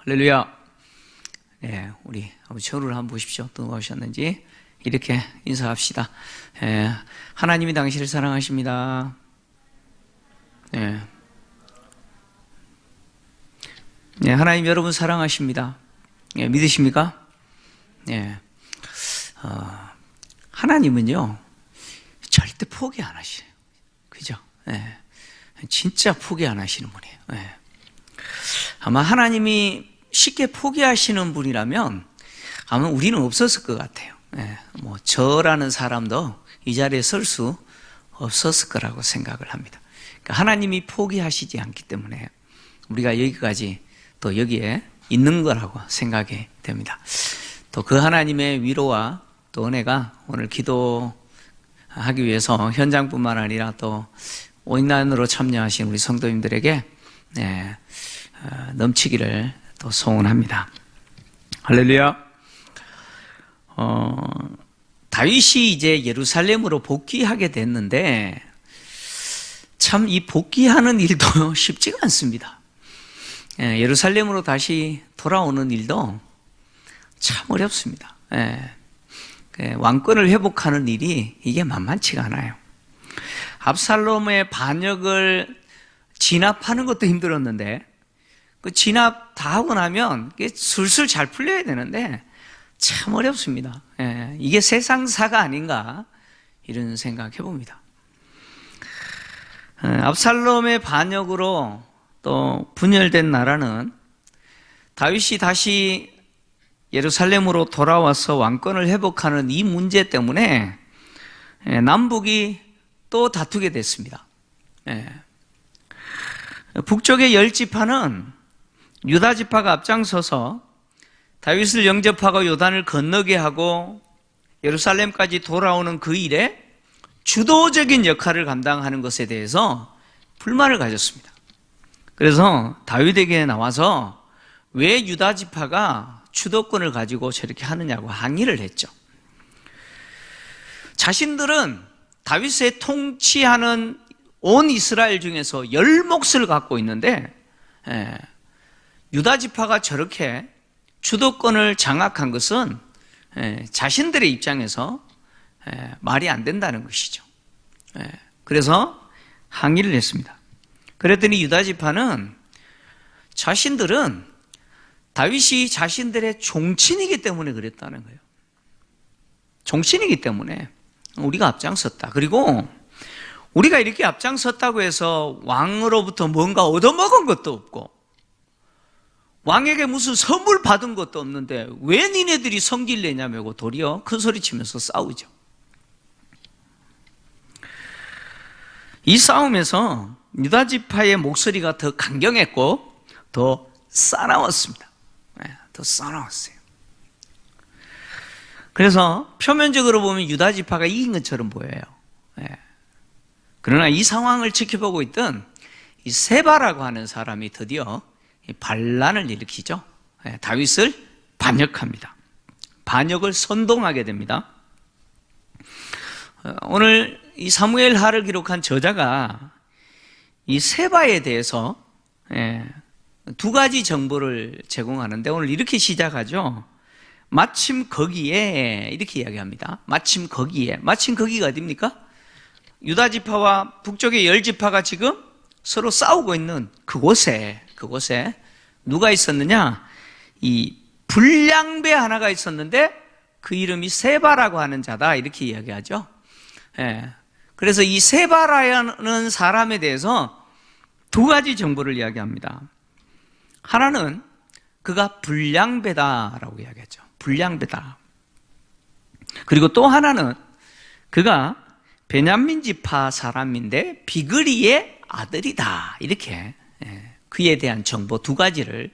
할렐루야. 네, 우리 아버지 저를 한번 보십시오. 또 누가 오셨는지. 이렇게 인사합시다. 하나님이 당신을 사랑하십니다. 네. 네, 하나님 여러분 사랑하십니다. 네, 믿으십니까? 네. 하나님은요, 절대 포기 안 하시네요. 그죠? 네. 진짜 포기 안 하시는 분이에요. 네. 아마 하나님이 쉽게 포기하시는 분이라면 아마 우리는 없었을 것 같아요. 네. 뭐 저라는 사람도 이 자리에 설 수 없었을 거라고 생각을 합니다. 그러니까 하나님이 포기하시지 않기 때문에 우리가 여기까지 또 여기에 있는 거라고 생각이 됩니다. 또 그 하나님의 위로와 또 은혜가 오늘 기도하기 위해서 현장뿐만 아니라 또 온라인으로 참여하신 우리 성도님들에게 넘치기를 또 소원합니다. 할렐루야. 다윗이 이제 예루살렘으로 복귀하게 됐는데 참 이 복귀하는 일도 쉽지가 않습니다. 예루살렘으로 다시 돌아오는 일도 참 어렵습니다. 왕권을 회복하는 일이 이게 만만치가 않아요. 압살롬의 반역을 진압하는 것도 힘들었는데 그 진압 다 하고 나면 술술 잘 풀려야 되는데 참 어렵습니다. 이게 세상사가 아닌가 이런 생각 해봅니다. 압살롬의 반역으로 또 분열된 나라는 다윗이 다시 예루살렘으로 돌아와서 왕권을 회복하는 이 문제 때문에 남북이 또 다투게 됐습니다. 북쪽의 10지파는 유다 지파가 앞장서서 다윗을 영접하고 요단을 건너게 하고 예루살렘까지 돌아오는 그 일에 주도적인 역할을 감당하는 것에 대해서 불만을 가졌습니다. 그래서 다윗에게 나와서 왜 유다 지파가 주도권을 가지고 저렇게 하느냐고 항의를 했죠. 자신들은 다윗의 통치하는 온 이스라엘 중에서 10몫을 갖고 있는데 유다 지파가 저렇게 주도권을 장악한 것은 자신들의 입장에서 말이 안 된다는 것이죠. 그래서 항의를 했습니다. 그랬더니 유다 지파는 자신들은 다윗이 자신들의 종친이기 때문에 그랬다는 거예요. 종친이기 때문에 우리가 앞장섰다. 그리고 우리가 이렇게 앞장섰다고 해서 왕으로부터 뭔가 얻어먹은 것도 없고 왕에게 무슨 선물 받은 것도 없는데 왜 니네들이 성질 내냐며 도리어 큰 소리 치면서 싸우죠. 이 싸움에서 유다 지파의 목소리가 더 강경했고 더 싸나웠습니다. 더 싸나웠어요. 그래서 표면적으로 보면 유다 지파가 이긴 것처럼 보여요. 그러나 이 상황을 지켜보고 있던 이 세바라고 하는 사람이 드디어 반란을 일으키죠. 다윗을 반역합니다. 반역을 선동하게 됩니다. 오늘 이 사무엘하를 기록한 저자가 이 세바에 대해서 두 가지 정보를 제공하는데 오늘 이렇게 시작하죠. 마침 거기에 이렇게 이야기합니다. 마침 거기가 어디입니까? 유다 지파와 북쪽의 10지파가 지금 서로 싸우고 있는 그곳에 누가 있었느냐? 이 불량배 하나가 있었는데 그 이름이 세바라고 하는 자다 이렇게 이야기하죠. 그래서 이 세바라는 사람에 대해서 두 가지 정보를 이야기합니다. 하나는 그가 불량배다라고 이야기하죠. 불량배다. 그리고 또 하나는 그가 베냐민 지파 사람인데 비그리의 아들이다. 이렇게 그에 대한 정보 두 가지를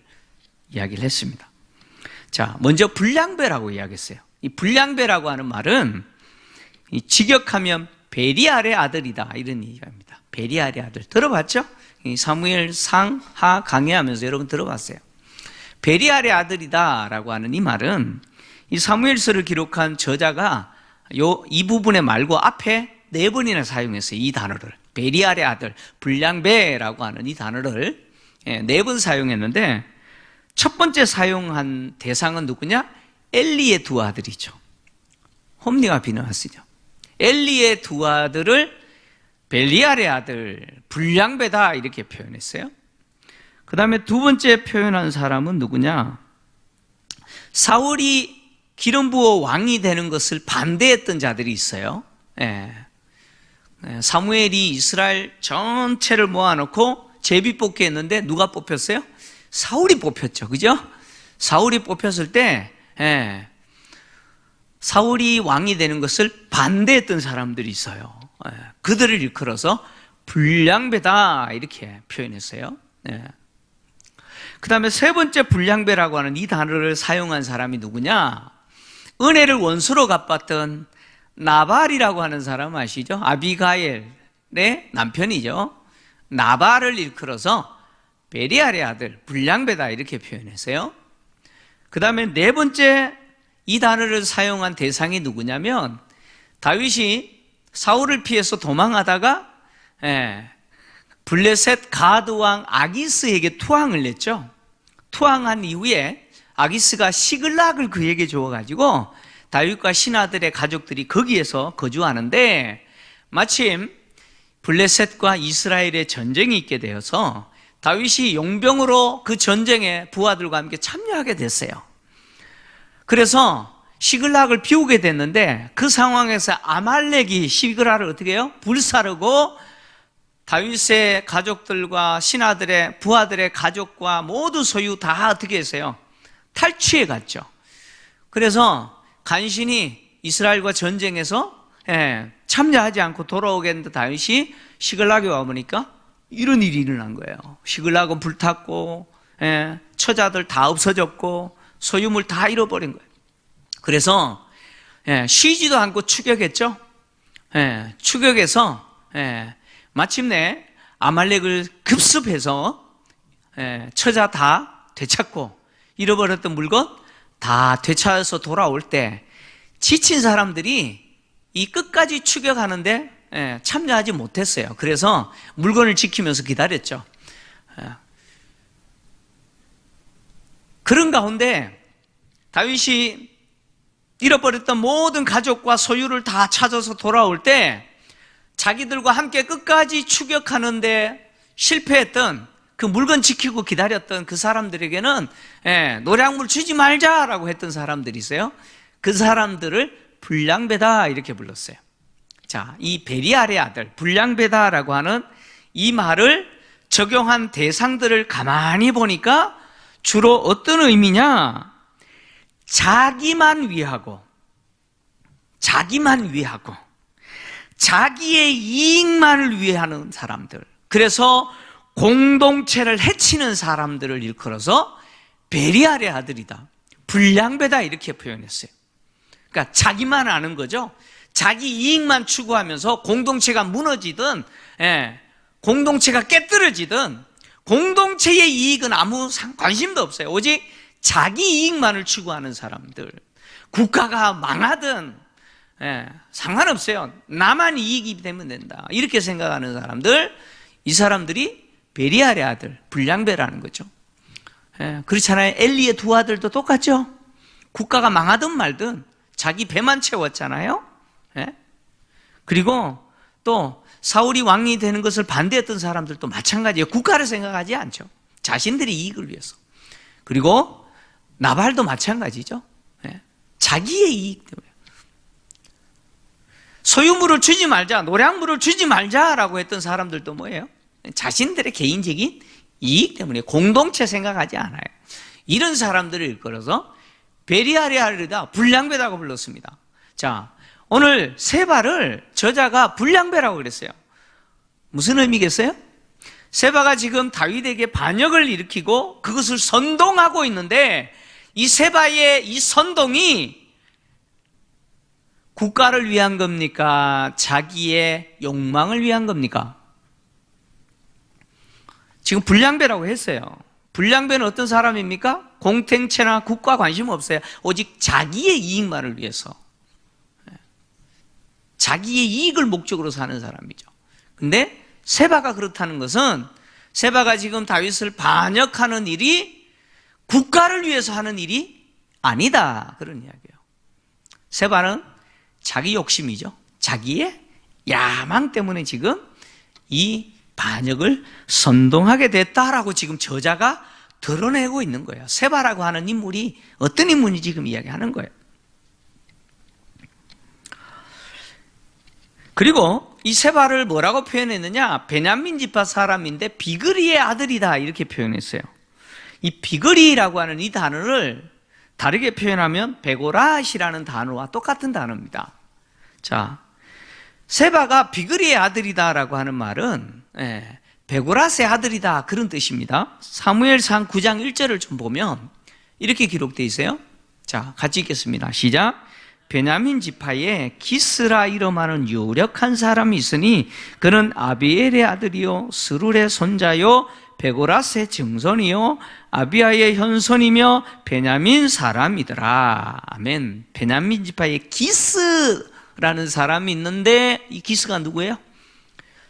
이야기를 했습니다. 자, 먼저 불량배라고 이야기했어요. 이 불량배라고 하는 말은 이 직역하면 베리알의 아들이다 이런 얘기입니다. 베리알의 아들 들어봤죠? 이 사무엘 상하 강의하면서 여러분 들어봤어요. 베리알의 아들이다라고 하는 이 말은 이 사무엘서를 기록한 저자가 이 부분에 말고 앞에 4번이나 사용했어요. 이 단어를 베리알의 아들 불량배라고 하는 이 단어를 4번 사용했는데 첫 번째 사용한 대상은 누구냐? 엘리의 두 아들이죠. 홈리와 비느하스죠. 엘리의 두 아들을 벨리알의 아들, 불량배다 이렇게 표현했어요. 그 다음에 두 번째 표현한 사람은 누구냐? 사울이 기름 부어 왕이 되는 것을 반대했던 자들이 있어요. 사무엘이 이스라엘 전체를 모아놓고 제비 뽑기 했는데 누가 뽑혔어요? 사울이 뽑혔죠. 그죠? 사울이 뽑혔을 때 사울이 왕이 되는 것을 반대했던 사람들이 있어요. 그들을 일컬어서 불량배다 이렇게 표현했어요. 그 다음에 세 번째 불량배라고 하는 이 단어를 사용한 사람이 누구냐? 은혜를 원수로 갚았던 나발이라고 하는 사람 아시죠? 아비가일의 남편이죠. 나발을 일컬어서 베리알의 아들, 불량배다 이렇게 표현했어요. 그 다음에 네 번째 이 단어를 사용한 대상이 누구냐면 다윗이 사울을 피해서 도망하다가 블레셋 가드 왕 아기스에게 투항을 냈죠. 투항한 이후에 아기스가 시글락을 그에게 주어가지고 다윗과 신하들의 가족들이 거기에서 거주하는데 마침 블레셋과 이스라엘의 전쟁이 있게 되어서 다윗이 용병으로 그 전쟁에 부하들과 함께 참여하게 됐어요. 그래서 시글락을 비우게 됐는데 그 상황에서 아말렉이 시글락을 어떻게 해요? 불사르고 다윗의 가족들과 신하들의 부하들의 가족과 모두 소유 다 어떻게 했어요? 탈취해 갔죠. 그래서 간신히 이스라엘과 전쟁에서 참여하지 않고 돌아오겠는데 다윗이 시글락에 와보니까 이런 일이 일어난 거예요. 시글락은 불탔고 처자들 다 없어졌고 소유물 다 잃어버린 거예요. 그래서 쉬지도 않고 추격했죠. 추격해서 마침내 아말렉을 급습해서 처자 다 되찾고 잃어버렸던 물건 다 되찾아서 돌아올 때 지친 사람들이 이 끝까지 추격하는데 참여하지 못했어요. 그래서 물건을 지키면서 기다렸죠. 그런 가운데 다윗이 잃어버렸던 모든 가족과 소유를 다 찾아서 돌아올 때 자기들과 함께 끝까지 추격하는데 실패했던 그 물건 지키고 기다렸던 그 사람들에게는 노량물 주지 말자라고 했던 사람들이 있어요. 그 사람들을 불량배다 이렇게 불렀어요. 자, 이 베리알의 아들 불량배다라고 하는 이 말을 적용한 대상들을 가만히 보니까 주로 어떤 의미냐? 자기만 위하고 자기의 이익만을 위하는 사람들, 그래서 공동체를 해치는 사람들을 일컬어서 베리알의 아들이다, 불량배다 이렇게 표현했어요. 그러니까 자기만 아는 거죠. 자기 이익만 추구하면서 공동체가 무너지든 공동체가 깨뜨려지든 공동체의 이익은 아무 관심도 없어요. 오직 자기 이익만을 추구하는 사람들, 국가가 망하든 상관없어요. 나만 이익이 되면 된다 이렇게 생각하는 사람들, 이 사람들이 베리알의 아들, 불량배라는 거죠. 그렇잖아요. 엘리의 두 아들도 똑같죠. 국가가 망하든 말든 자기 배만 채웠잖아요. 그리고 또 사울이 왕이 되는 것을 반대했던 사람들도 마찬가지예요. 국가를 생각하지 않죠. 자신들의 이익을 위해서. 그리고 나발도 마찬가지죠. 자기의 이익 때문에. 소유물을 주지 말자, 노량물을 주지 말자라고 했던 사람들도 뭐예요? 자신들의 개인적인 이익 때문에 공동체 생각하지 않아요. 이런 사람들을 일컬어서 베리알의 아들이다, 불량배라고 불렀습니다. 자, 오늘 세바를 저자가 불량배라고 그랬어요. 무슨 의미겠어요? 세바가 지금 다윗에게 반역을 일으키고 그것을 선동하고 있는데 이 세바의 이 선동이 국가를 위한 겁니까? 자기의 욕망을 위한 겁니까? 지금 불량배라고 했어요. 불량배는 어떤 사람입니까? 공동체나 국가 관심 없어요. 오직 자기의 이익만을 위해서, 자기의 이익을 목적으로 사는 사람이죠. 근데 세바가 그렇다는 것은 세바가 지금 다윗을 반역하는 일이 국가를 위해서 하는 일이 아니다. 그런 이야기예요. 세바는 자기 욕심이죠. 자기의 야망 때문에 지금 이 반역을 선동하게 됐다라고 지금 저자가 드러내고 있는 거예요. 세바라고 하는 인물이 어떤 인물인지 지금 이야기하는 거예요. 그리고 이 세바를 뭐라고 표현했느냐? 베냐민 지파 사람인데 비그리의 아들이다 이렇게 표현했어요. 이 비그리라고 하는 이 단어를 다르게 표현하면 베고랏이라는 단어와 똑같은 단어입니다. 자, 세바가 비그리의 아들이다라고 하는 말은 베고랏의 아들이다 그런 뜻입니다. 사무엘상 9장 1절을 좀 보면 이렇게 기록되어 있어요. 자, 같이 읽겠습니다. 시작. 베냐민 지파에 기스라 이름하는 유력한 사람이 있으니 그는 아비엘의 아들이요 스룰의 손자요 베고랏의 증손이요 아비아의 현손이며 베냐민 사람이더라. 아멘. 베냐민 지파에 기스라는 사람이 있는데 이 기스가 누구예요?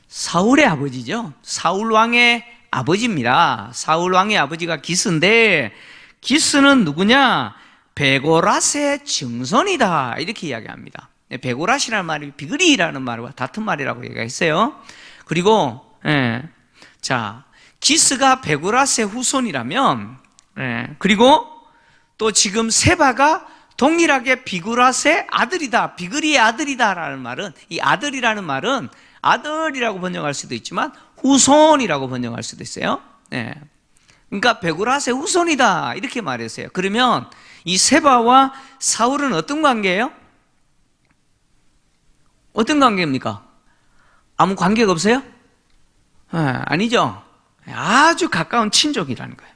사울의 아버지죠. 사울 왕의 아버지입니다. 사울 왕의 아버지가 기스인데 기스는 누구냐? 베고랏의 증손이다 이렇게 이야기합니다. 베고랏이라는 말이 비그리라는 말과 같은 말이라고 얘기했어요. 그리고 자, 기스가 베고랏의 후손이라면 그리고 또 지금 세바가 동일하게 비그랏의 아들이다, 비그리의 아들이다라는 말은 이 아들이라는 말은 아들이라고 번역할 수도 있지만 후손이라고 번역할 수도 있어요. 그러니까 베고랏의 후손이다 이렇게 말했어요. 그러면 이 세바와 사울은 어떤 관계예요? 어떤 관계입니까? 아무 관계가 없어요? 아니죠. 아주 가까운 친족이라는 거예요.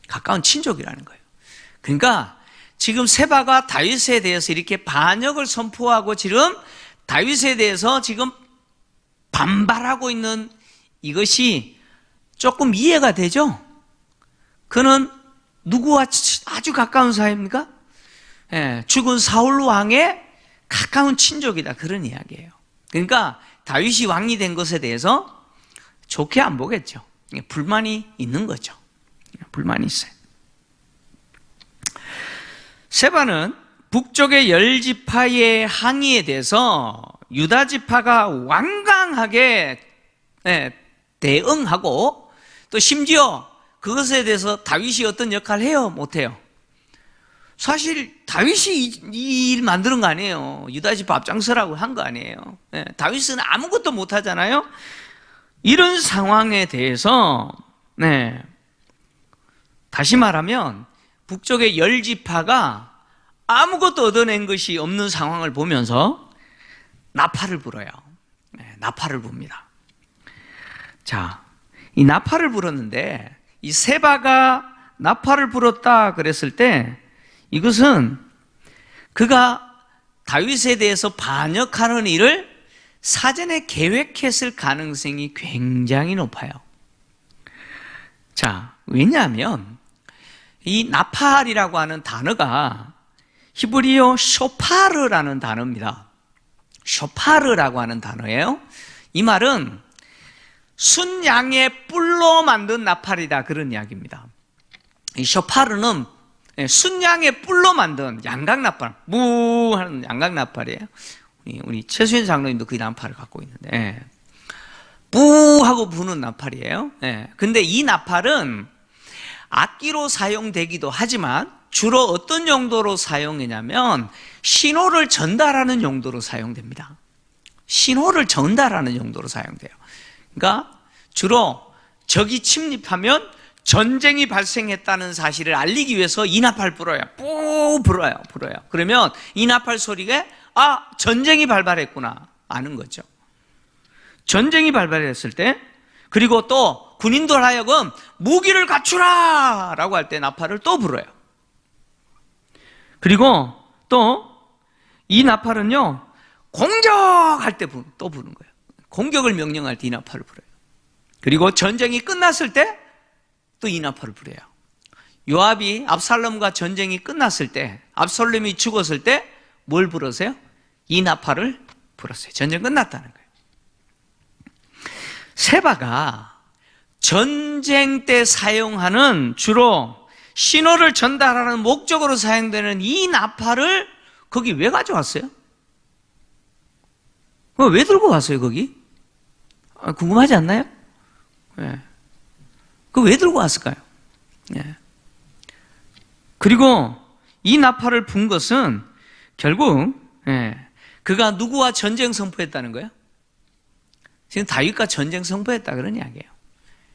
가까운 친족이라는 거예요. 그러니까 지금 세바가 다윗에 대해서 이렇게 반역을 선포하고 지금 다윗에 대해서 지금 반발하고 있는 이것이 조금 이해가 되죠? 그는 누구와 아주 가까운 사이입니까? 죽은 사울 왕의 가까운 친족이다 그런 이야기예요. 그러니까 다윗이 왕이 된 것에 대해서 좋게 안 보겠죠. 불만이 있는 거죠. 불만이 있어요. 세바는 북쪽의 10지파의 항의에 대해서 유다 지파가 완강하게 대응하고 또 심지어 그것에 대해서 다윗이 어떤 역할을 해요? 못해요? 사실 다윗이 이 일 만드는 거 아니에요. 유다 지파 앞장서라고 한 거 아니에요. 다윗은 아무것도 못하잖아요. 이런 상황에 대해서 다시 말하면 북쪽의 10지파가 아무것도 얻어낸 것이 없는 상황을 보면서 나팔을 불어요. 나팔을 붑니다. 자, 이 나팔을 불었는데 이 세바가 나팔을 불었다 그랬을 때 이것은 그가 다윗에 대해서 반역하는 일을 사전에 계획했을 가능성이 굉장히 높아요. 자, 왜냐하면 이 나팔이라고 하는 단어가 히브리어 쇼파르라는 단어입니다. 쇼파르라고 하는 단어예요. 이 말은 순양의 뿔로 만든 나팔이다 그런 이야기입니다. 이 쇼파르는 순양의 뿔로 만든 양각나팔, 무 하는 양각나팔이에요. 우리 최수현 장로님도 그 나팔을 갖고 있는데 부 하고 부는 나팔이에요. 근데 이 나팔은 악기로 사용되기도 하지만 주로 어떤 용도로 사용되냐면 신호를 전달하는 용도로 사용됩니다. 신호를 전달하는 용도로 사용돼요. 그러니까 주로 적이 침입하면 전쟁이 발생했다는 사실을 알리기 위해서 이 나팔 불어요. 뿌 불어요. 그러면 이 나팔 소리가 전쟁이 발발했구나 아는 거죠. 전쟁이 발발했을 때 그리고 또 군인들 하여금 무기를 갖추라 라고 할 때 나팔을 또 불어요. 그리고 또 이 나팔은요 공격할 때 또 부는 거예요. 공격을 명령할 때 이 나팔을 불어요. 그리고 전쟁이 끝났을 때 또 이 나팔을 불어요. 요압이 압살롬과 전쟁이 끝났을 때 압살롬이 죽었을 때 뭘 불었어요? 이 나팔을 불었어요. 전쟁 끝났다는 거예요. 세바가 전쟁 때 사용하는 주로 신호를 전달하는 목적으로 사용되는 이 나팔을 거기 왜 가져왔어요? 왜 들고 왔어요, 거기? 궁금하지 않나요? 예. 그거 왜 들고 왔을까요? 예. 그리고 이 나팔을 분 것은 결국, 그가 누구와 전쟁 선포했다는 거예요? 지금 다윗과 전쟁 선포했다 그런 이야기예요.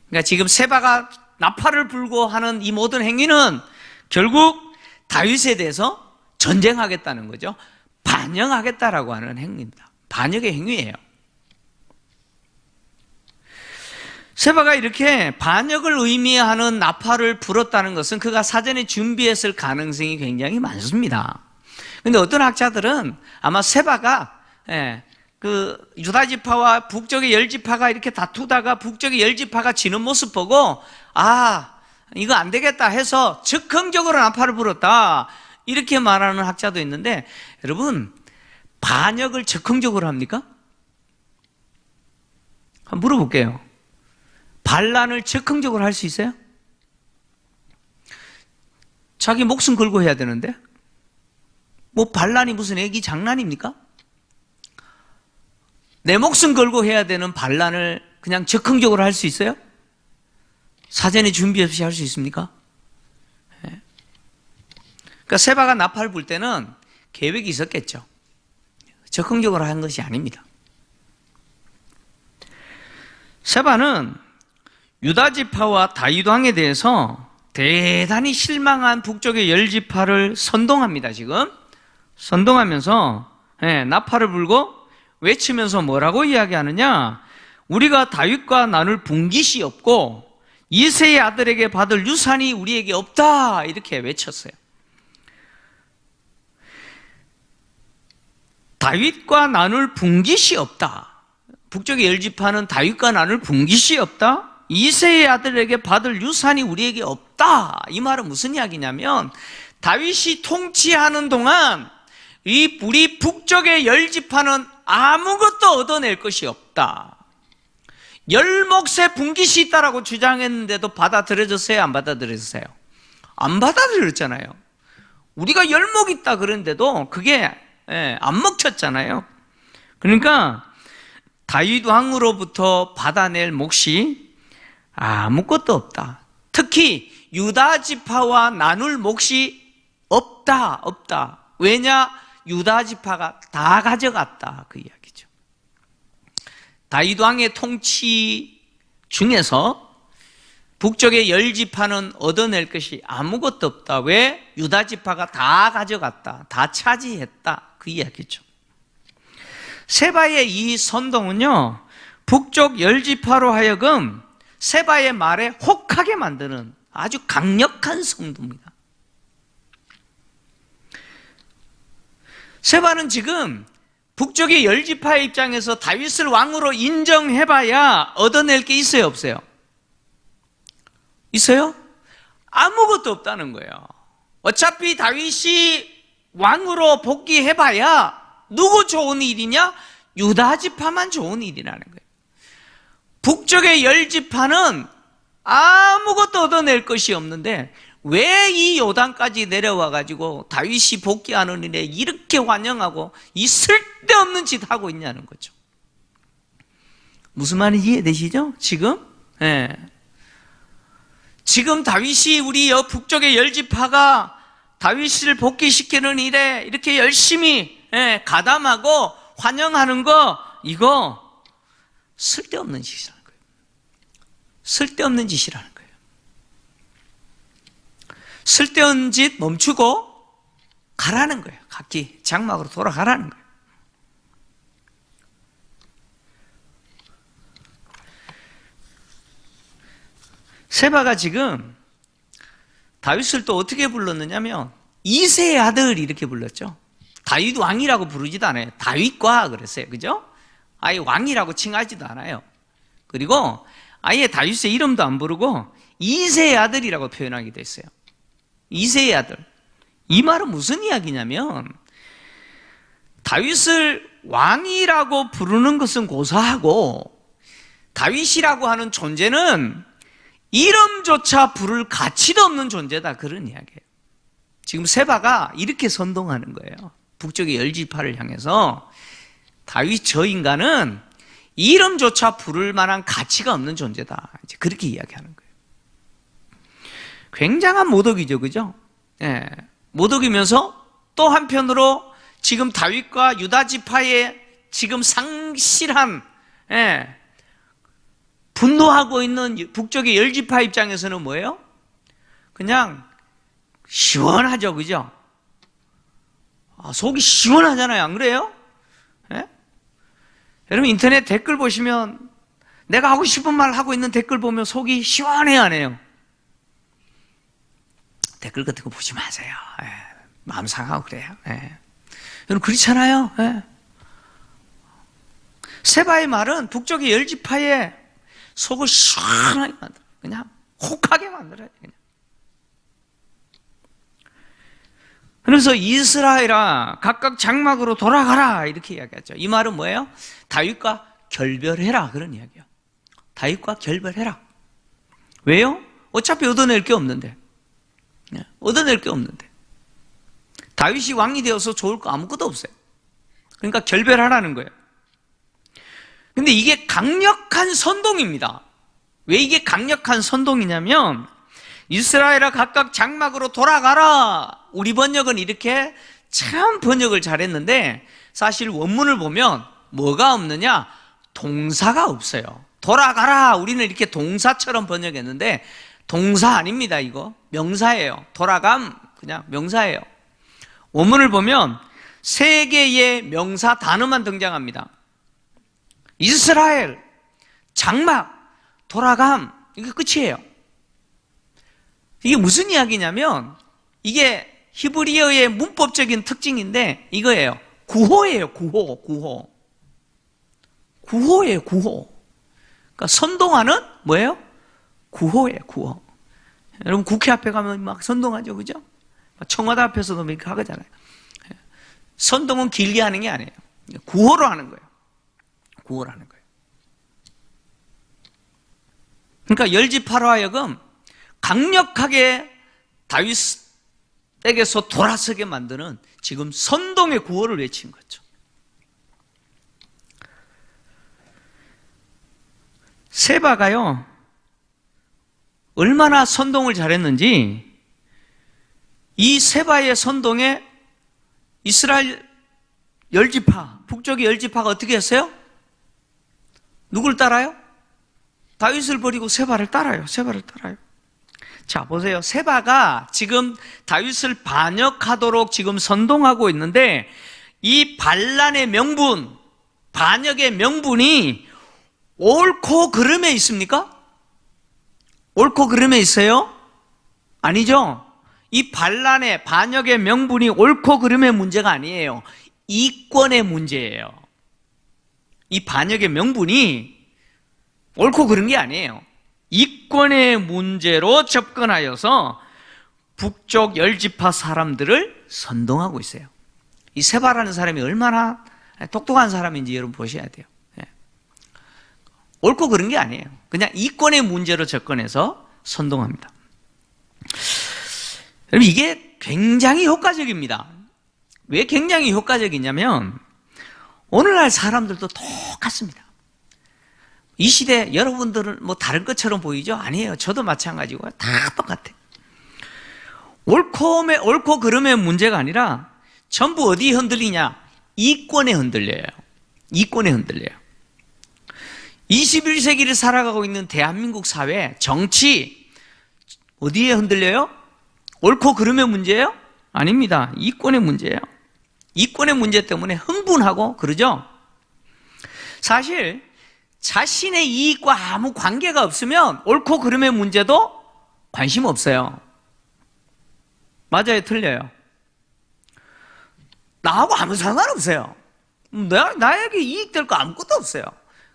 그러니까 지금 세바가 나팔을 불고 하는 이 모든 행위는 결국 다윗에 대해서 전쟁하겠다는 거죠. 반영하겠다라고 하는 행위입니다. 반역의 행위예요. 세바가 이렇게 반역을 의미하는 나팔을 불었다는 것은 그가 사전에 준비했을 가능성이 굉장히 많습니다. 그런데 어떤 학자들은 아마 세바가 그 유다지파와 북쪽의 열지파가 이렇게 다투다가 북쪽의 열지파가 지는 모습 보고 이거 안 되겠다 해서 즉흥적으로 나팔을 불었다 이렇게 말하는 학자도 있는데, 여러분 반역을 즉흥적으로 합니까? 한번 물어볼게요. 반란을 즉흥적으로 할 수 있어요? 자기 목숨 걸고 해야 되는데 뭐 반란이 무슨 애기 장난입니까? 내 목숨 걸고 해야 되는 반란을 그냥 즉흥적으로 할 수 있어요? 사전에 준비 없이 할 수 있습니까? 그러니까 세바가 나팔 불 때는 계획이 있었겠죠. 즉흥적으로 한 것이 아닙니다. 세바는 유다지파와 다윗 왕에 대해서 대단히 실망한 북쪽의 열지파를 선동합니다. 지금 선동하면서 나팔을 불고 외치면서 뭐라고 이야기하느냐? 우리가 다윗과 나눌 분깃이 없고 이새의 아들에게 받을 유산이 우리에게 없다 이렇게 외쳤어요. 다윗과 나눌 분깃이 없다. 북쪽의 열지파는 다윗과 나눌 분깃이 없다. 이새의 아들에게 받을 유산이 우리에게 없다. 이 말은 무슨 이야기냐면 다윗이 통치하는 동안 우리 북쪽의 열지파는 아무것도 얻어낼 것이 없다. 10몫의 분깃이 있다라고 주장했는데도 받아들여졌어요? 안 받아들여졌어요? 안 받아들였잖아요. 우리가 10몫 있다 그랬는데도 그게 안 먹혔잖아요. 그러니까 다윗 왕으로부터 받아낼 몫이 아무것도 없다. 특히 유다 지파와 나눌 몫이 없다. 왜냐? 유다 지파가 다 가져갔다 그 이야기죠. 다윗 왕의 통치 중에서 북쪽의 열지파는 얻어낼 것이 아무것도 없다. 왜? 유다 지파가 다 가져갔다. 다 차지했다 그 이야기죠. 세바의 이 선동은요, 북쪽 열지파로 하여금 세바의 말에 혹하게 만드는 아주 강력한 선동입니다. 세바는 지금 북쪽의 열지파의 입장에서 다윗을 왕으로 인정해봐야 얻어낼 게 있어요, 없어요? 있어요? 아무것도 없다는 거예요. 어차피 다윗이 왕으로 복귀해봐야 누구 좋은 일이냐? 유다 지파만 좋은 일이라는 거예요. 북쪽의 열지파는 아무것도 얻어낼 것이 없는데 왜 이 요단까지 내려와 가지고 다윗이 복귀하는 일에 이렇게 환영하고 이 쓸데없는 짓 하고 있냐는 거죠. 무슨 말인지 이해되시죠? 지금? 지금 다윗이 우리 북쪽의 열지파가 다윗을 복귀시키는 일에 이렇게 열심히 가담하고 환영하는 거, 이거 쓸데없는 짓이라는 거예요. 쓸데없는 짓이라는 거예요. 쓸데없는 짓 멈추고 가라는 거예요. 각기 장막으로 돌아가라는 거예요. 세바가 지금 다윗을 또 어떻게 불렀느냐면 이새의 아들 이렇게 불렀죠. 다윗 왕이라고 부르지도 않아요. 다윗과 그랬어요. 그죠? 아예 왕이라고 칭하지도 않아요. 그리고 아예 다윗의 이름도 안 부르고 이새의 아들이라고 표현하기도 했어요. 이새의 아들. 이 말은 무슨 이야기냐면 다윗을 왕이라고 부르는 것은 고사하고 다윗이라고 하는 존재는 이름조차 부를 가치도 없는 존재다, 그런 이야기예요. 지금 세바가 이렇게 선동하는 거예요. 북쪽의 열지파를 향해서 다윗 저 인간은 이름조차 부를 만한 가치가 없는 존재다, 이제 그렇게 이야기하는 거예요. 굉장한 모독이죠, 그죠? 예, 모독이면서 또 한편으로 지금 다윗과 유다 지파의 지금 상실한, 예, 분노하고 있는 북쪽의 열지파 입장에서는 뭐예요? 그냥 시원하죠, 그죠? 속이 시원하잖아요, 안 그래요? 예? 여러분 인터넷 댓글 보시면 내가 하고 싶은 말 하고 있는 댓글 보면 속이 시원해요, 안 해요? 댓글 같은 거 보지 마세요. 예, 마음 상하고 그래요. 예. 여러분 그렇잖아요. 예. 세바의 말은 북쪽의 열지파의 속을 시원하게 만들어, 그냥 혹하게 만들어요. 그냥. 그래서 이스라엘아 각각 장막으로 돌아가라, 이렇게 이야기하죠. 이 말은 뭐예요? 다윗과 결별해라, 그런 이야기예요. 다윗과 결별해라. 왜요? 어차피 얻어낼 게 없는데. 얻어낼 게 없는데. 다윗이 왕이 되어서 좋을 거 아무것도 없어요. 그러니까 결별하라는 거예요. 근데 이게 강력한 선동입니다. 왜 이게 강력한 선동이냐면, 이스라엘아 각각 장막으로 돌아가라. 우리 번역은 이렇게 참 번역을 잘했는데, 사실 원문을 보면 뭐가 없느냐? 동사가 없어요. 돌아가라, 우리는 이렇게 동사처럼 번역했는데 동사 아닙니다. 이거 명사예요. 돌아감, 그냥 명사예요. 원문을 보면 세 개의 명사 단어만 등장합니다. 이스라엘, 장막, 돌아감, 이게 끝이에요. 이게 무슨 이야기냐면, 이게 히브리어의 문법적인 특징인데 이거예요. 구호예요. 구호예요. 구호. 그러니까 선동하는 뭐예요? 구호예요. 구호. 여러분 국회 앞에 가면 막 선동하죠, 그죠? 청와대 앞에서도 이렇게 하잖아요. 선동은 길게 하는 게 아니에요. 구호로 하는 거예요. 구호로 하는 거예요. 그러니까 열지파로 하여금 강력하게 다윗에게서 돌아서게 만드는 지금 선동의 구호를 외친 거죠. 세바가요, 얼마나 선동을 잘했는지, 이 세바의 선동에 이스라엘 열지파, 북쪽의 열지파가 어떻게 했어요? 누굴 따라요? 다윗을 버리고 세바를 따라요. 자, 보세요. 세바가 지금 다윗을 반역하도록 지금 선동하고 있는데, 이 반란의 명분, 반역의 명분이 옳고 그름에 있습니까? 옳고 그름에 있어요? 아니죠. 이 반란의, 반역의 명분이 옳고 그름의 문제가 아니에요. 이권의 문제예요. 이 반역의 명분이 옳고 그른 게 아니에요. 이권의 문제로 접근하여서 북쪽 열지파 사람들을 선동하고 있어요. 이 세바라는 사람이 얼마나 똑똑한 사람인지 여러분 보셔야 돼요. 옳고 그른 게 아니에요. 그냥 이권의 문제로 접근해서 선동합니다. 여러분 이게 굉장히 효과적입니다. 왜 굉장히 효과적이냐면, 오늘날 사람들도 똑같습니다. 이 시대 여러분들은 뭐 다른 것처럼 보이죠? 아니에요. 저도 마찬가지고요. 다 똑같아요. 옳고 그름의 문제가 아니라 전부 어디에 흔들리냐? 이권에 흔들려요. 이권에 흔들려요. 21세기를 살아가고 있는 대한민국 사회, 정치, 어디에 흔들려요? 옳고 그름의 문제예요? 아닙니다. 이권의 문제예요. 이권의 문제 때문에 흥분하고 그러죠? 사실 자신의 이익과 아무 관계가 없으면 옳고 그름의 문제도 관심 없어요. 맞아요? 틀려요? 나하고 아무 상관없어요. 나에게 이익될 거 아무것도 없어요.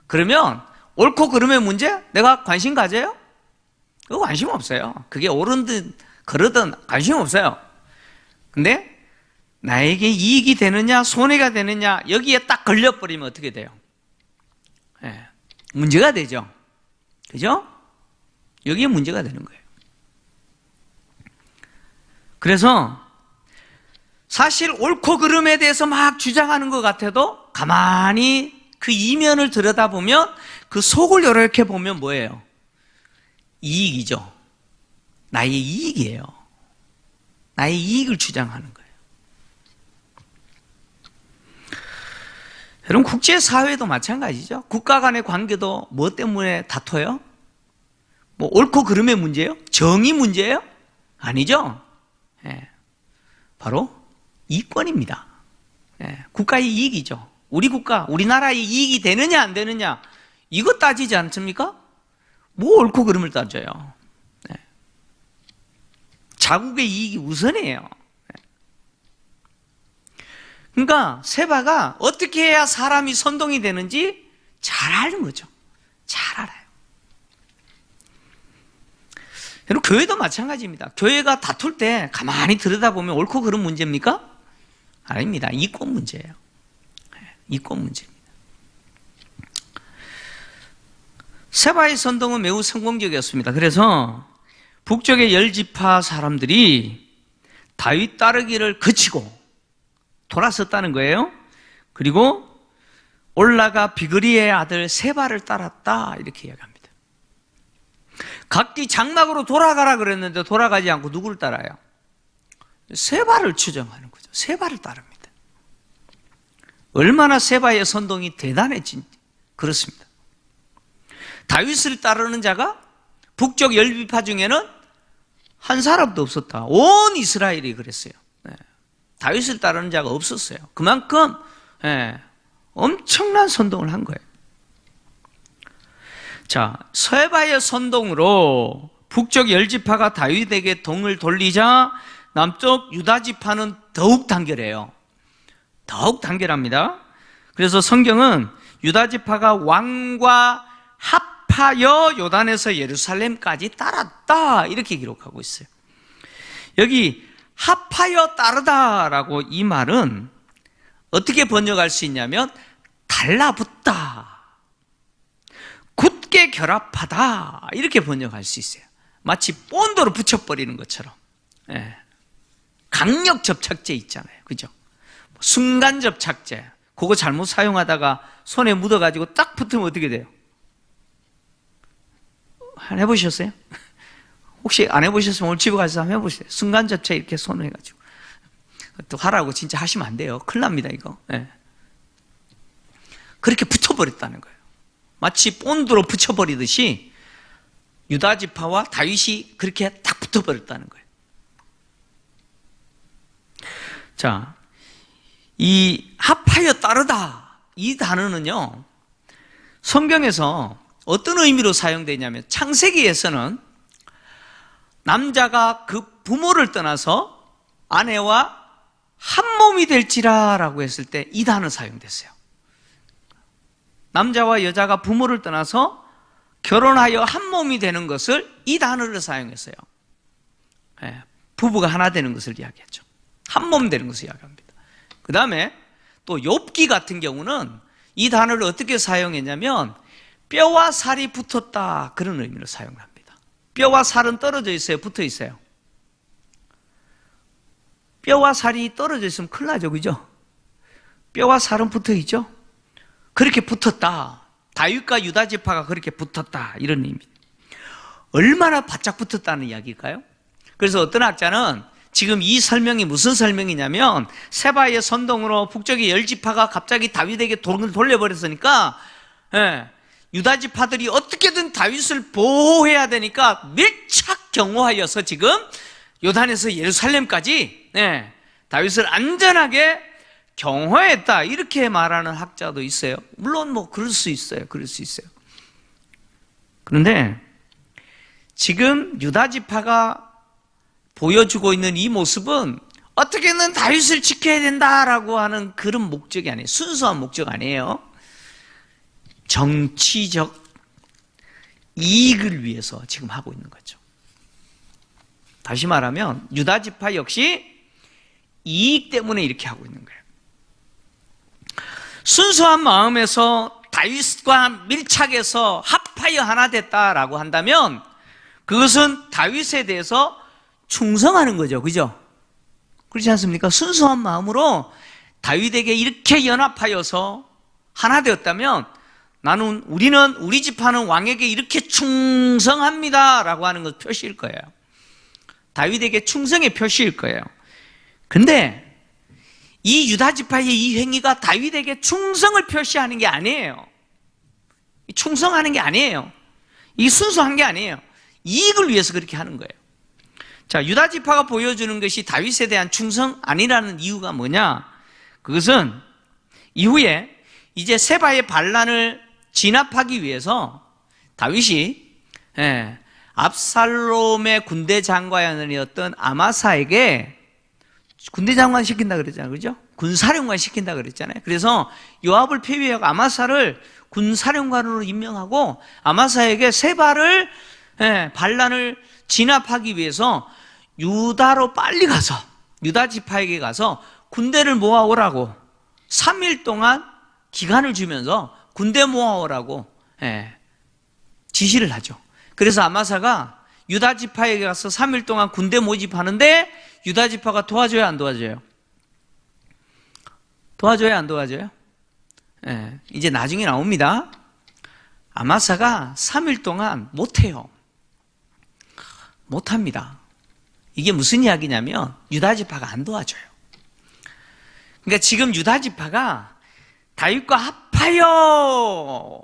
그러면 옳고 그름의 문제? 내가 관심 가져요? 그거 관심 없어요. 그게 옳은 그러든 관심 없어요. 근데 나에게 이익이 되느냐 손해가 되느냐 여기에 딱 걸려버리면 어떻게 돼요? 문제가 되죠. 그죠? 여기에 문제가 되는 거예요. 그래서 사실 옳고 그름에 대해서 막 주장하는 것 같아도 가만히 그 이면을 들여다보면 그 속을 이렇게 보면 뭐예요? 이익이죠. 나의 이익이에요. 나의 이익을 주장하는 거예요. 여러분, 국제사회도 마찬가지죠. 국가 간의 관계도 뭐 때문에 다퉈요? 뭐 옳고 그름의 문제예요? 정의 문제예요? 아니죠. 예, 바로 이권입니다. 예, 국가의 이익이죠. 우리 국가, 우리나라의 이익이 되느냐 안 되느냐 이거 따지지 않습니까? 뭐 옳고 그름을 따져요. 예. 자국의 이익이 우선이에요. 그러니까 세바가 어떻게 해야 사람이 선동이 되는지 잘 아는 거죠. 잘 알아요. 여러분, 교회도 마찬가지입니다. 교회가 다툴 때 가만히 들여다보면 옳고 그름 문제입니까? 아닙니다. 이권 문제예요. 이권 문제입니다. 세바의 선동은 매우 성공적이었습니다. 그래서 북쪽의 10지파 사람들이 다윗 따르기를 그치고 돌아섰다는 거예요. 그리고 올라가 비그리의 아들 세바를 따랐다 이렇게 이야기합니다. 각기 장막으로 돌아가라 그랬는데 돌아가지 않고 누구를 따라요? 세바를 추정하는 거죠. 세바를 따릅니다. 얼마나 세바의 선동이 대단해진 그렇습니다. 다윗을 따르는 자가 북쪽 10지파 중에는 한 사람도 없었다. 온 이스라엘이 그랬어요. 다윗을 따르는 자가 없었어요. 그만큼 엄청난 선동을 한 거예요. 자, 세바의 선동으로 북쪽 10지파가 다윗에게 등을 돌리자 남쪽 유다지파는 더욱 단결해요. 더욱 단결합니다. 그래서 성경은 유다지파가 왕과 합하여 요단에서 예루살렘까지 따랐다 이렇게 기록하고 있어요. 여기 합하여 따르다라고 이 말은 어떻게 번역할 수 있냐면 달라붙다, 굳게 결합하다 이렇게 번역할 수 있어요. 마치 본드로 붙여버리는 것처럼. 강력 접착제 있잖아요. 그죠? 순간 접착제 그거 잘못 사용하다가 손에 묻어가지고 딱 붙으면 어떻게 돼요? 해보셨어요? 혹시 안 해보셨으면 오늘 집에 가서 한번 해보세요. 순간 접착 이렇게 손을 해가지고 또 하라고 진짜 하시면 안 돼요. 큰일 납니다 이거. 그렇게 붙여버렸다는 거예요. 마치 본드로 붙여버리듯이 유다지파와 다윗이 그렇게 딱 붙어버렸다는 거예요. 자, 이 합하여 따르다 이 단어는요 성경에서 어떤 의미로 사용되냐면 창세기에서는 남자가 그 부모를 떠나서 아내와 한 몸이 될지라라고 했을 때 이 단어 사용됐어요. 남자와 여자가 부모를 떠나서 결혼하여 한 몸이 되는 것을 이 단어를 사용했어요. 부부가 하나 되는 것을 이야기했죠. 한 몸 되는 것을 이야기합니다. 그 다음에 또 욥기 같은 경우는 이 단어를 어떻게 사용했냐면 뼈와 살이 붙었다 그런 의미로 사용합니다. 뼈와 살은 떨어져 있어요? 붙어 있어요? 뼈와 살이 떨어져 있으면 큰일 나죠, 그죠? 뼈와 살은 붙어 있죠? 그렇게 붙었다. 다윗과 유다지파가 그렇게 붙었다 이런 의미입니다. 얼마나 바짝 붙었다는 이야기일까요? 그래서 어떤 학자는 지금 이 설명이 무슨 설명이냐면 세바의 선동으로 북쪽의 10지파가 갑자기 다윗에게 돈을 돌려버렸으니까 유다지파들이 어떻게든 다윗을 보호해야 되니까 밀착 경호하여서 지금 요단에서 예루살렘까지 다윗을 안전하게 경호했다 이렇게 말하는 학자도 있어요. 물론 뭐 그럴 수 있어요. 그런데 지금 유다지파가 보여주고 있는 이 모습은 어떻게든 다윗을 지켜야 된다라고 하는 그런 목적이 아니에요. 순수한 목적 아니에요. 정치적 이익을 위해서 지금 하고 있는 거죠. 다시 말하면 유다지파 역시 이익 때문에 이렇게 하고 있는 거예요. 순수한 마음에서 다윗과 밀착해서 합하여 하나 됐다라고 한다면 그것은 다윗에 대해서 충성하는 거죠. 그죠? 그렇지 않습니까? 순수한 마음으로 다윗에게 이렇게 연합하여서 하나 되었다면 우리는 우리 집하는 왕에게 이렇게 충성합니다 라고 하는 것 표시일 거예요. 다윗에게 충성의 표시일 거예요. 근데 이 유다 지파의 이 행위가 다윗에게 충성을 표시하는 게 아니에요. 충성하는 게 아니에요. 이 순수한 게 아니에요. 이익을 위해서 그렇게 하는 거예요. 자, 유다 지파가 보여주는 것이 다윗에 대한 충성 아니라는 이유가 뭐냐? 그것은 이후에 이제 세바의 반란을 진압하기 위해서 다윗이 압살롬의 군대 장관이었던 아마사에게 군대 장관 시킨다 그랬잖아요. 그죠? 군사령관 시킨다 그랬잖아요. 그래서 요압을 폐위하고 아마사를 군사령관으로 임명하고 아마사에게 세바를 반란을 진압하기 위해서 유다로 빨리 가서 유다 지파에게 가서 군대를 모아오라고 3일 동안 기간을 주면서 군대 모아오라고 지시를 하죠. 그래서 아마사가 유다 지파에게 가서 3일 동안 군대 모집하는데 유다 지파가 도와줘요, 안 도와줘요? 도와줘요, 안 도와줘요? 이제 나중에 나옵니다. 아마사가 3일 동안 못해요. 못합니다. 이게 무슨 이야기냐면 유다 지파가 안 도와줘요. 그러니까 지금 유다 지파가 다윗과 합하여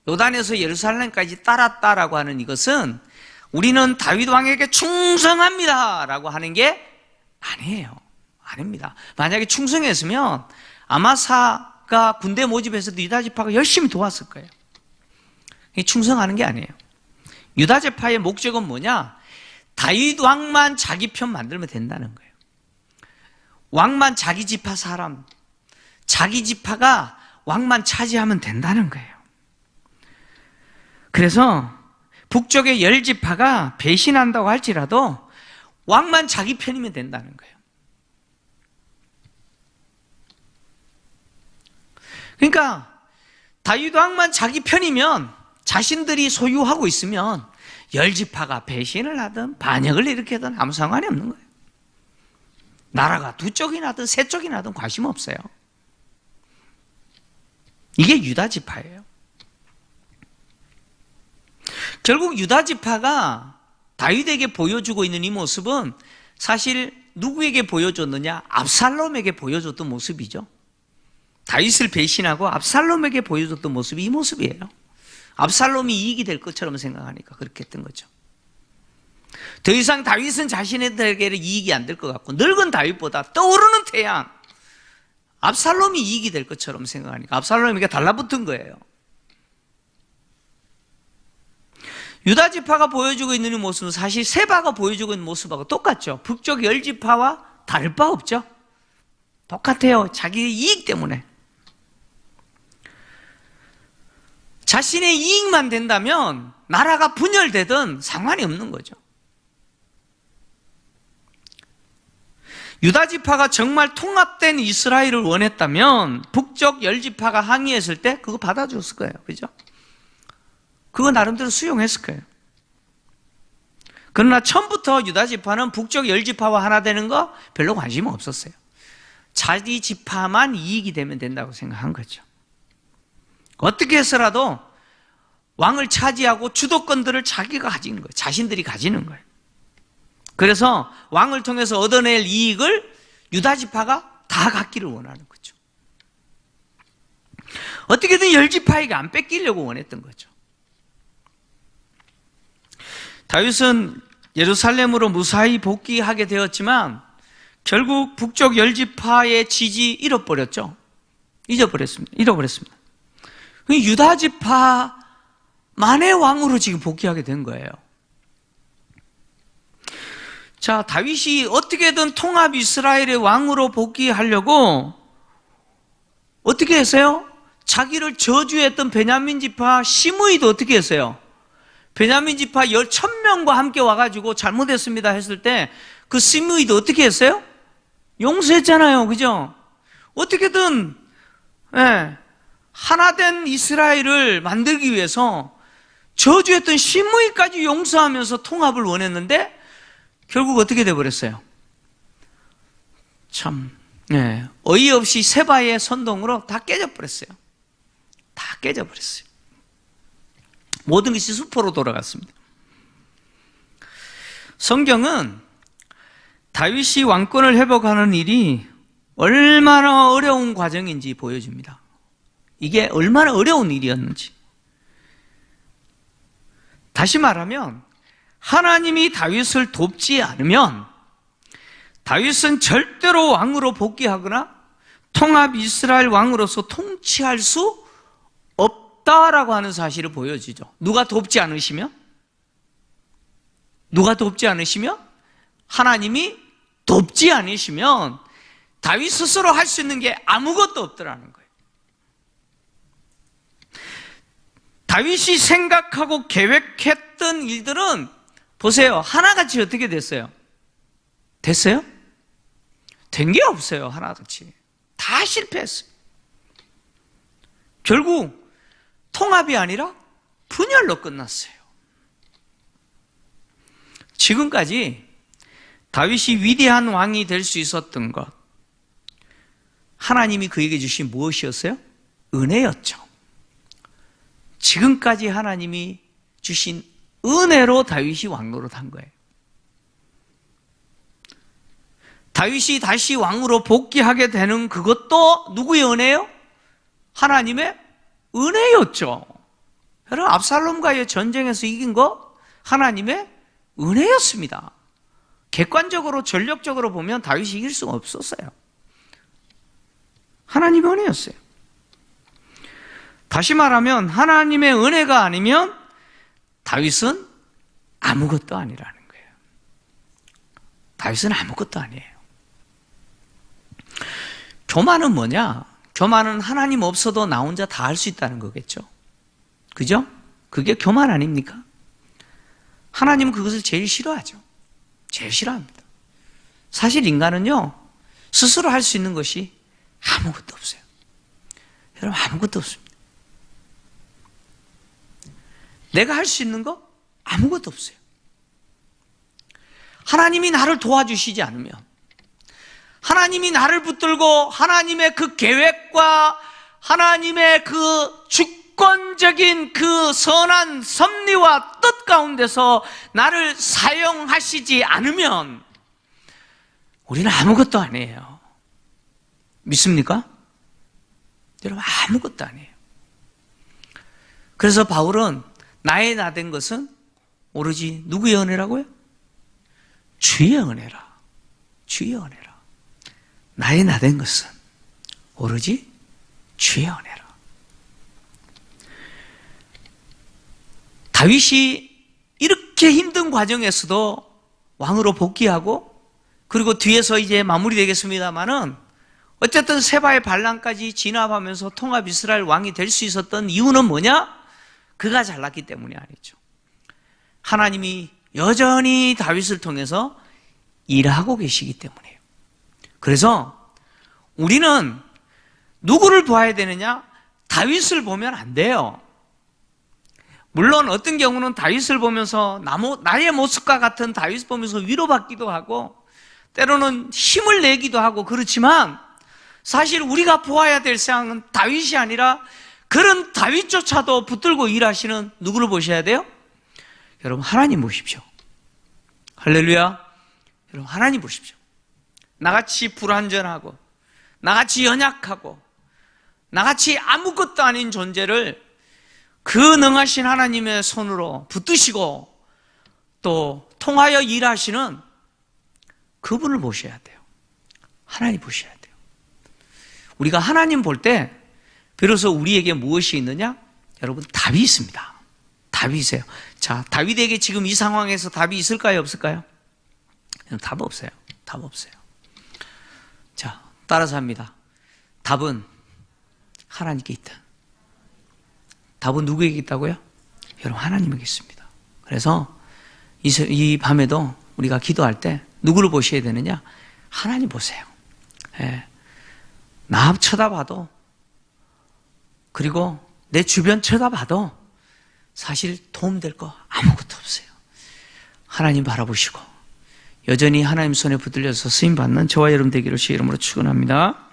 요단에서 예루살렘까지 따랐다라고 하는 이것은 우리는 다윗 왕에게 충성합니다 라고 하는 게 아니에요. 아닙니다. 만약에 충성했으면 아마사가 군대 모집해서도 유다 지파가 열심히 도왔을 거예요. 충성하는 게 아니에요. 유다 지파의 목적은 뭐냐? 다윗 왕만 자기 편 만들면 된다는 거예요. 왕만 자기 지파 사람, 자기 지파가 왕만 차지하면 된다는 거예요. 그래서 북쪽의 10지파가 배신한다고 할지라도 왕만 자기 편이면 된다는 거예요. 그러니까 다윗 왕만 자기 편이면 자신들이 소유하고 있으면 10지파가 배신을 하든 반역을 일으키든 아무 상관이 없는 거예요. 나라가 2쪽이나든 3쪽이나든 관심 없어요. 이게 유다 지파예요. 결국 유다 지파가 다윗에게 보여주고 있는 이 모습은 사실 누구에게 보여줬느냐? 압살롬에게 보여줬던 모습이죠. 다윗을 배신하고 압살롬에게 보여줬던 모습이 이 모습이에요. 압살롬이 이익이 될 것처럼 생각하니까 그렇게 했던 거죠. 더 이상 다윗은 자신에게 이익이 안 될 것 같고 늙은 다윗보다 떠오르는 태양 압살롬이 이익이 될 것처럼 생각하니까 압살롬에게 달라붙은 거예요. 유다 지파가 보여주고 있는 이 모습은 사실 세바가 보여주고 있는 모습하고 똑같죠. 북쪽 10지파와 다를 바 없죠. 똑같아요. 자기의 이익 때문에. 자신의 이익만 된다면 나라가 분열되든 상관이 없는 거죠. 유다 지파가 정말 통합된 이스라엘을 원했다면 북쪽 10지파가 항의했을 때 그거 받아줬을 거예요. 그죠? 그거 나름대로 수용했을 거예요. 그러나 처음부터 유다 지파는 북쪽 10지파와 하나 되는 거 별로 관심 없었어요. 자기 지파만 이익이 되면 된다고 생각한 거죠. 어떻게 해서라도 왕을 차지하고 주도권들을 자기가 가지는 거예요. 자신들이 가지는 거예요. 그래서 왕을 통해서 얻어낼 이익을 유다 지파가 다 갖기를 원하는 거죠. 어떻게든 10지파에게 안 뺏기려고 원했던 거죠. 다윗은 예루살렘으로 무사히 복귀하게 되었지만 결국 북쪽 10지파의 지지 잃어버렸죠. 잃어버렸습니다. 유다 지파만의 왕으로 지금 복귀하게 된 거예요. 자, 다윗이 어떻게든 통합 이스라엘의 왕으로 복귀하려고 어떻게 했어요? 자기를 저주했던 베냐민 지파 시므이도 어떻게 했어요? 베냐민 지파 10,000명과 함께 와가지고 잘못했습니다 했을 때 그 시므이도 어떻게 했어요? 용서했잖아요. 그죠? 어떻게든 하나된 이스라엘을 만들기 위해서 저주했던 신무이까지 용서하면서 통합을 원했는데 결국 어떻게 돼버렸어요? 참 어이없이 세바의 선동으로 다 깨져버렸어요. 다 깨져버렸어요. 모든 것이 수포로 돌아갔습니다. 성경은 다윗이 왕권을 회복하는 일이 얼마나 어려운 과정인지 보여줍니다. 이게 얼마나 어려운 일이었는지. 다시 말하면 하나님이 다윗을 돕지 않으면 다윗은 절대로 왕으로 복귀하거나 통합 이스라엘 왕으로서 통치할 수 없다라고 하는 사실을 보여주죠. 누가 돕지 않으시면? 누가 돕지 않으시면? 하나님이 돕지 않으시면 다윗 스스로 할 수 있는 게 아무것도 없더라는 거예요. 다윗이 생각하고 계획했던 일들은 보세요. 하나같이 어떻게 됐어요? 됐어요? 된 게 없어요. 하나같이. 다 실패했어요. 결국 통합이 아니라 분열로 끝났어요. 지금까지 다윗이 위대한 왕이 될 수 있었던 것, 하나님이 그에게 주신 무엇이었어요? 은혜였죠. 지금까지 하나님이 주신 은혜로 다윗이 왕노릇한 거예요. 다윗이 다시 왕으로 복귀하게 되는 그것도 누구의 은혜요? 하나님의 은혜였죠. 여러분, 압살롬과의 전쟁에서 이긴 거 하나님의 은혜였습니다. 객관적으로 전력적으로 보면 다윗이 이길 수가 없었어요. 하나님의 은혜였어요. 다시 말하면 하나님의 은혜가 아니면 다윗은 아무것도 아니라는 거예요. 다윗은 아무것도 아니에요. 교만은 뭐냐? 교만은 하나님 없어도 나 혼자 다 할 수 있다는 거겠죠. 그죠? 그게 교만 아닙니까? 하나님은 그것을 제일 싫어하죠. 제일 싫어합니다. 사실 인간은요, 스스로 할 수 있는 것이 아무것도 없어요. 여러분, 아무것도 없습니다. 내가 할 수 있는 거 아무것도 없어요. 하나님이 나를 도와주시지 않으면, 하나님이 나를 붙들고 하나님의 그 계획과 하나님의 그 주권적인 그 선한 섭리와 뜻 가운데서 나를 사용하시지 않으면 우리는 아무것도 아니에요. 믿습니까? 여러분, 아무것도 아니에요. 그래서 바울은 나의 나 된 것은 오로지 누구의 은혜라고요? 주의 은혜라. 주의 은혜라. 나의 나 된 것은 오로지 주의 은혜라. 다윗이 이렇게 힘든 과정에서도 왕으로 복귀하고, 그리고 뒤에서 이제 마무리되겠습니다만은 어쨌든 세바의 반란까지 진압하면서 통합 이스라엘 왕이 될 수 있었던 이유는 뭐냐? 그가 잘났기 때문이 아니죠. 하나님이 여전히 다윗을 통해서 일하고 계시기 때문이에요. 그래서 우리는 누구를 봐야 되느냐? 다윗을 보면 안 돼요. 물론 어떤 경우는 다윗을 보면서 나의 모습과 같은 다윗을 보면서 위로받기도 하고 때로는 힘을 내기도 하고 그렇지만, 사실 우리가 보아야 될 상황은 다윗이 아니라 그런 다윗조차도 붙들고 일하시는 누구를 보셔야 돼요? 여러분, 하나님 보십시오. 할렐루야. 여러분, 하나님 보십시오. 나같이 불완전하고 나같이 연약하고 나같이 아무것도 아닌 존재를 그 능하신 하나님의 손으로 붙드시고 또 통하여 일하시는 그분을 보셔야 돼요. 하나님 보셔야 돼요. 우리가 하나님 볼 때 비로소 우리에게 무엇이 있느냐? 여러분, 답이 있습니다. 답이 있어요. 자, 다윗에게 지금 이 상황에서 답이 있을까요? 없을까요? 답 없어요. 답 없어요. 자, 따라서 합니다. 답은 하나님께 있다. 답은 누구에게 있다고요? 여러분, 하나님에게 있습니다. 그래서 이 밤에도 우리가 기도할 때 누구를 보셔야 되느냐? 하나님 보세요. 예. 나 쳐다봐도, 그리고 내 주변 쳐다봐도 사실 도움될 거 아무것도 없어요. 하나님 바라보시고 여전히 하나님 손에 붙들려서 쓰임받는 저와 여러분 되기를 주의 이름으로 축원합니다.